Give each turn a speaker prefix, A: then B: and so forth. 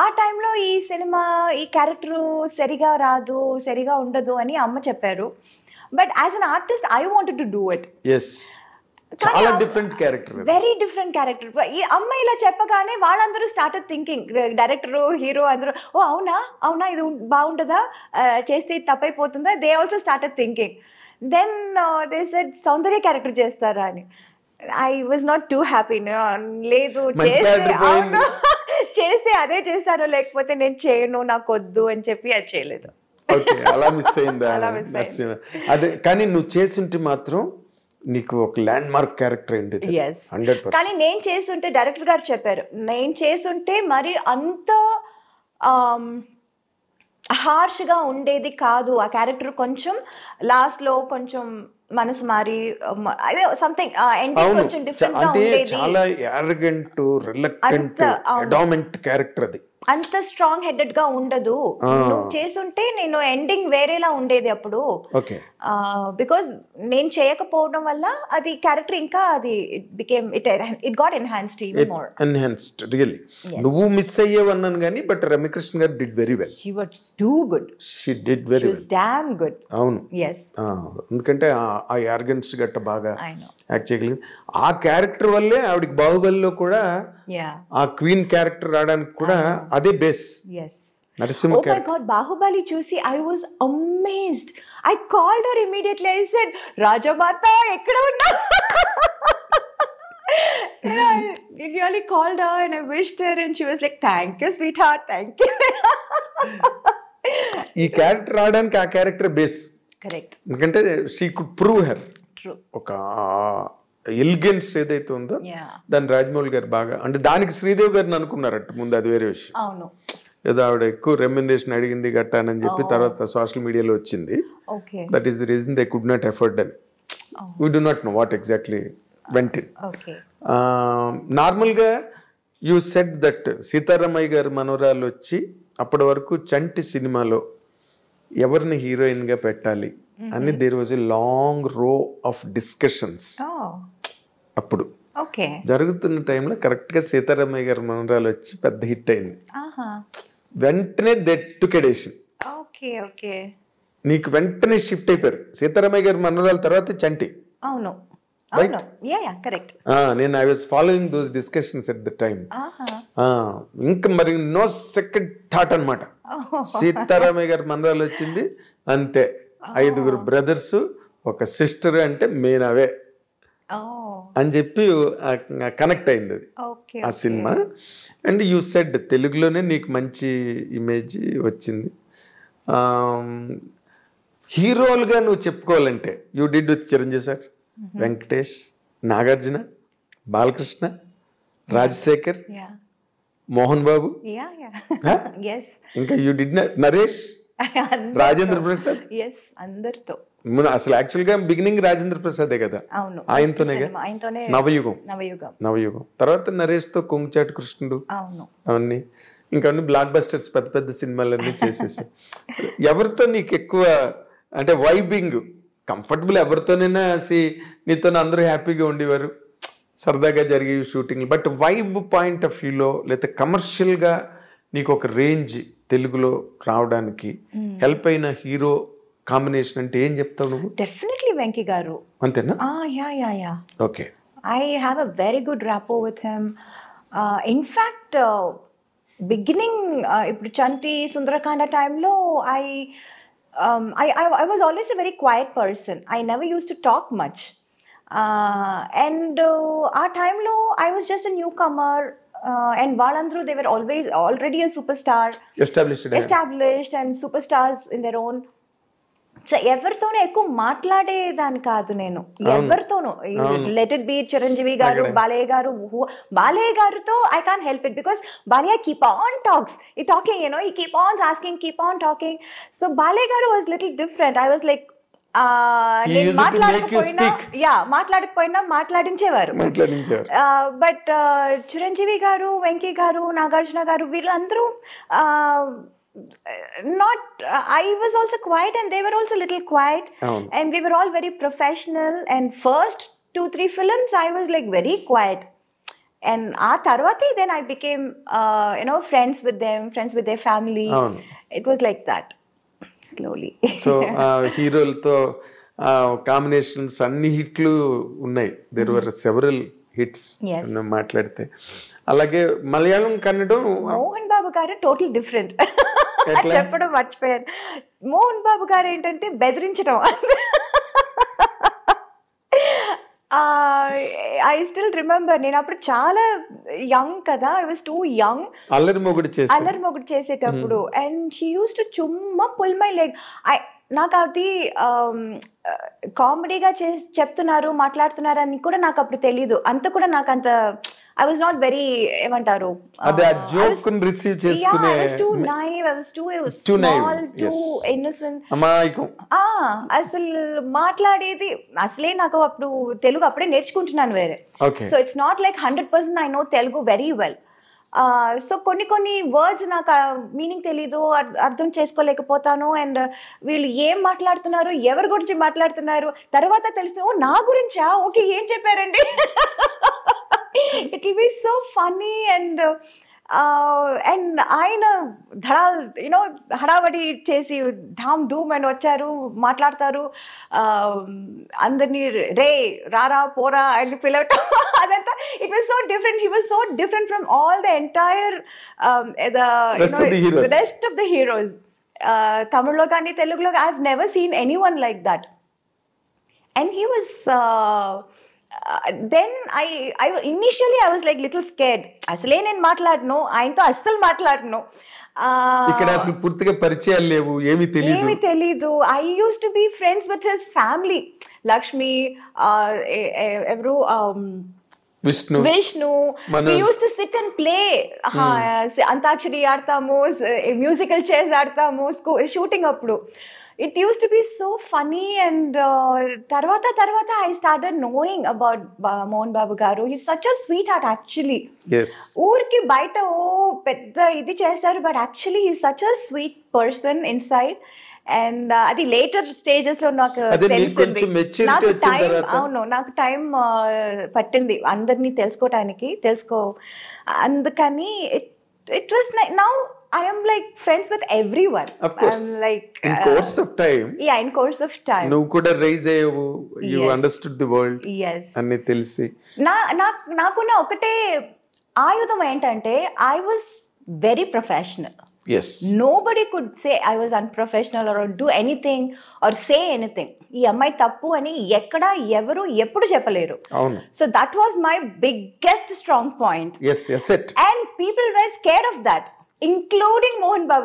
A: ఆ టైంలో ఈ సినిమా ఈ క్యారెక్టర్ సరిగా రాదు, సరిగా ఉండదు అని అమ్మ చెప్పారు. But as an artist I wanted to do it.
B: చాలా different character,
A: very different character. ఈ అమ్మాయి ఇలా చెప్పగానే వాళ్ళందరూ స్టార్టెడ్ థింకింగ్, డైరెక్టర్, హీరో అందరూ, ఓ అవునా అవునా ఇది బాగుంటుందా, చేస్తే తప్పైపోతుందా, they also started thinking. Then they said Soundarya character చేస్తారా అని. I was not too happy. లేదు, చేస్తే అదే చేస్తాను, లేకపోతే నేను చేయను, నాకు వద్దు అని చెప్పి అది చేయలేదు.
B: అలా మిస్ అయిందా? అదే, కానీ నువ్వు చేస్తుంటే మాత్రం నీకు ఒక ల్యాండ్ మార్క్ క్యారెక్టర్ అయింది.
A: కానీ నేను చేస్తుంటే డైరెక్టర్ గారు చెప్పారు, నేను చేస్తుంటే మరి అంత హార్ష్గా ఉండేది కాదు ఆ క్యారెక్టర్. కొంచెం లాస్ట్లో కొంచెం మనసు మారి అదే సంథింగ్ ఎండింగ్ కొంచెం డిఫరెంట్ గా ఉండేది.
B: చాలా యారగెంట్, రిలక్టెంట్, అడామెంట్ క్యారెక్టర్ అది.
A: అంత స్ట్రాంగ్ హెడెడ్ గా ఉండదు. నువ్వు చేస్తుంటే నేను ఎండింగ్ వేరేలా ఉండేది అప్పుడు. బికాస్ నేను చేయకపోవడం వల్ల అది క్యారెక్టర్ ఇంకా అది it got enhanced even more.
B: Enhanced really. నువ్వు మిస్ అయ్యేవన్నాను కానీ బట్ రమ్యకృష్ణ గారు did very well.
A: She was too good.
B: She did very well.
A: Damn good.
B: అవును.
A: yes.
B: ఎందుకంటే ఆ యార్గన్స్ గట్ట బాగా యాక్ట్ చేయగలిగింది. ఆ క్యారెక్టర్ వల్లే ఆవిడకి బాహుబలిలో కూడా ఆ క్వీన్ క్యారెక్టర్ రావడానికి కూడా అదే బేస్. నరసింహ క్యారెక్టర్.
A: బాహుబలి చూసి I was amazed. I called her immediately. I said, Rajamata ఎక్కడ ఉన్నా? I really called her and I wished her and she was like, thank you sweetheart, thank you.
B: ఈ క్యారెక్టర్ రావడానికి ఆ character base.
A: Correct.
B: ఎందుకంటే she could prove her. ఒక elegance ఏదైతే ఉందో దాన్ని రాజమౌళి గారు బాగా, అంటే దానికి శ్రీదేవి గారిని అనుకున్నారట ముందు, అది వేరే విషయం.
A: అవును.
B: ఏదో ఆవిడ ఎక్కువ రెమ్యునరేషన్ అడిగింది గట్టానని చెప్పి తర్వాత సోషల్ మీడియాలో వచ్చింది. That is the reason they could not afford అని. We do not know what exactly went in. నార్మల్గా you said that Seetharamaiah garu మనవరాలు వచ్చి అప్పటి వరకు చంటి సినిమాలో ఎవరిని హీరోయిన్గా పెట్టాలి అని దేర్ వాజ్ ఎ లాంగ్ రో ఆఫ్ డిస్కషన్స్. అప్పుడు జరుగుతున్న టైంలో కరెక్ట్గా సీతారామయ్య గారి మనవరాలు వచ్చి పెద్ద హిట్ అయింది. వెంటనే దెట్టుకెడేషన్ నీకు వెంటనే షిఫ్ట్ అయిపోయారు. సీతారామయ్య గారి మనవరాలు తర్వాత చంటి.
A: అవును.
B: నేను I was following those discussions at the time. ఇంకా మరి నో సెకండ్ థాట్ అనమాట. సీతారామయ్య గారి మనవరాలు వచ్చింది అంతే. 5 బ్రదర్స్, ఒక సిస్టర్, అంటే మేనవే అని చెప్పి కనెక్ట్ అయింది అది ఆ సినిమా. అండ్ యూ సెడ్ తెలుగులోనే నీకు మంచి ఇమేజ్ వచ్చింది. హీరోలుగా నువ్వు చెప్పుకోవాలంటే you did with Chiranjeevi sir, Venkatesh, Nagarjuna, Balakrishna, Rajasekhar, Mohan Babu, ఇంకా యూ డిడ్ నరేష్, రాజేంద్ర ప్రసాద్. అసలు యాక్చువల్ గా బిగినింగ్ రాజేంద్ర ప్రసాదే కదా, ఆయనతోనే నవయుగం. తర్వాత నరేష్ తో కొంగుచాటు కృష్ణుడు, అవన్నీ ఇంకా బ్లాక్ బస్టర్స్, పెద్ద పెద్ద సినిమాలన్నీ చేసేసి. ఎవరితో నీకు ఎక్కువ అంటే వైబింగ్, కంఫర్టబుల్? ఎవరితోనైనా నీతో అందరూ హ్యాపీగా ఉండేవారు, సరదాగా జరిగే shooting. But vibe point of వ్యూలో లేదా కమర్షియల్గా నీకు ఒక రేంజ్ తెలుగులో రావడానికి హెల్ప్ అయిన హీరో కాంబినేషన్ అంటే ఏం చెప్తావు నువ్వు?
A: డెఫినెట్లీ వెంకీ గారు.
B: అంతేనా?
A: Okay. I have a very good rapport with him. In fact beginning ఇప్పుడు చంటి, సుందరకాండ టైంలో I was always a very quiet person. I never used to talk much. And our time lo, I was just a newcomer. And Valandru, they were already a superstar. Established and superstars in their own. So ఎవరితోనూ ఎక్కువ మాట్లాడేదాన్ని కాదు నేను, ఎవరితోనూ. Let it be Chiranjeevi గారు, బాలయ్య గారితో I can't help it because Balayya keep on talks, ఈ talking, ఈ keep on asking, keep on talking. So Balayya గారు was little different. I was like మాట్లాడకపోయినా మాట్లాడించేవారు. బట్ చిరంజీవి గారు, వెంకీ గారు, నాగార్జున గారు, వీళ్ళందరూ not I was also quiet and they were also a little quiet. And we were all very professional, and first 2-3 films I was like very quiet. And ఆ తర్వాతే then I became friends with their family. It was like that slowly.
B: So హీరోలతో combinations అన్ని హిట్లు ఉన్నాయి. There were several hits మాట్లాడితే. అలాగే మలయాళం, కన్నడం.
A: మోహన్ బాబు గారు total different. చెప్పడం మర్చిపోయాను. మోహన్ బాబు గారు ఏంటంటే బెదిరించడం. ఐ స్టిల్ రిమెంబర్, నేను అప్పుడు చాలా యంగ్ కదా, I was two young. Allari Mogudu చేసేటప్పుడు అండ్ షీ యూస్ టు చుమ్మా పుల్ మై లెగ్. నాకు అది కామెడీగా చెప్తున్నారు, మాట్లాడుతున్నారు అని కూడా నాకు అప్పుడు తెలీదు. అంత కూడా నాకు అంత I was not very, ఏమంటారు, అసలు మాట్లాడేది అసలే నాకు అప్పుడు తెలుగు అప్పుడే నేర్చుకుంటున్నాను వేరే. So it's not like 100% I know Telugu very well. So కొన్ని వర్డ్స్ నాకు మీనింగ్ తెలీదు, అర్థం చేసుకోలేకపోతాను. అండ్ వీళ్ళు ఏం మాట్లాడుతున్నారు, ఎవరి గురించి మాట్లాడుతున్నారు తర్వాత తెలుస్తుంది, ఓ నా గురించా, ఓకే ఏం చెప్పారండి. It will be so funny and ఆయన హడావడి చేసి ఢామ్ డూమ్ అని వచ్చారు, మాట్లాడతారు, అందరినీ రే రారా పోరా అని పిలవటం, అదంతా. It was so different. He was so different from all the entire the rest of the heroes. Tamil కానీ తెలుగులో I've never seen anyone like that. And he was then I initially I was like little scared. అసలే నేను మాట్లాడను, ఆయనతో అస్సలు మాట్లాడను.
B: ఇక్కడ అసలు పూర్తిగా పరిచయాలు లేవు, ఏమీ తెలీదు.
A: I used to be friends with his family. Lakshmi, ఎవరు, Vishnu. We used to sit and play. Antakshari ఆడతాము, మ్యూజికల్ చైర్స్ ఆడతాము షూటింగ్ అప్పుడు. It used to be so funny. And tarvata I started knowing about Mohan Babu garu. He's such a sweetheart actually.
B: Yes.
A: Urki baita pedda idi chesaru, but actually he's such a sweet person inside. And adi later stages lo naku telisindi. Naku time pattindi andarni telusko andukani it was like now I am like friends with everyone.
B: Of course.
A: I'm like
B: in course of time.
A: Yeah, in course of time.
B: No kuda raise ayu, you understood the world.
A: Yes.
B: Anni telisi.
A: Nakuna okate ayudam entante I was very professional.
B: Yes.
A: Nobody could say I was unprofessional or do anything or say anything. ఈ అమ్మాయి తప్పు అని ఎక్కడ ఎవరు ఎప్పుడు చెప్పలేరు.
B: అవును.
A: So that was my biggest strong point.
B: Yes, it.
A: And people were scared of that, including Mohan Babu.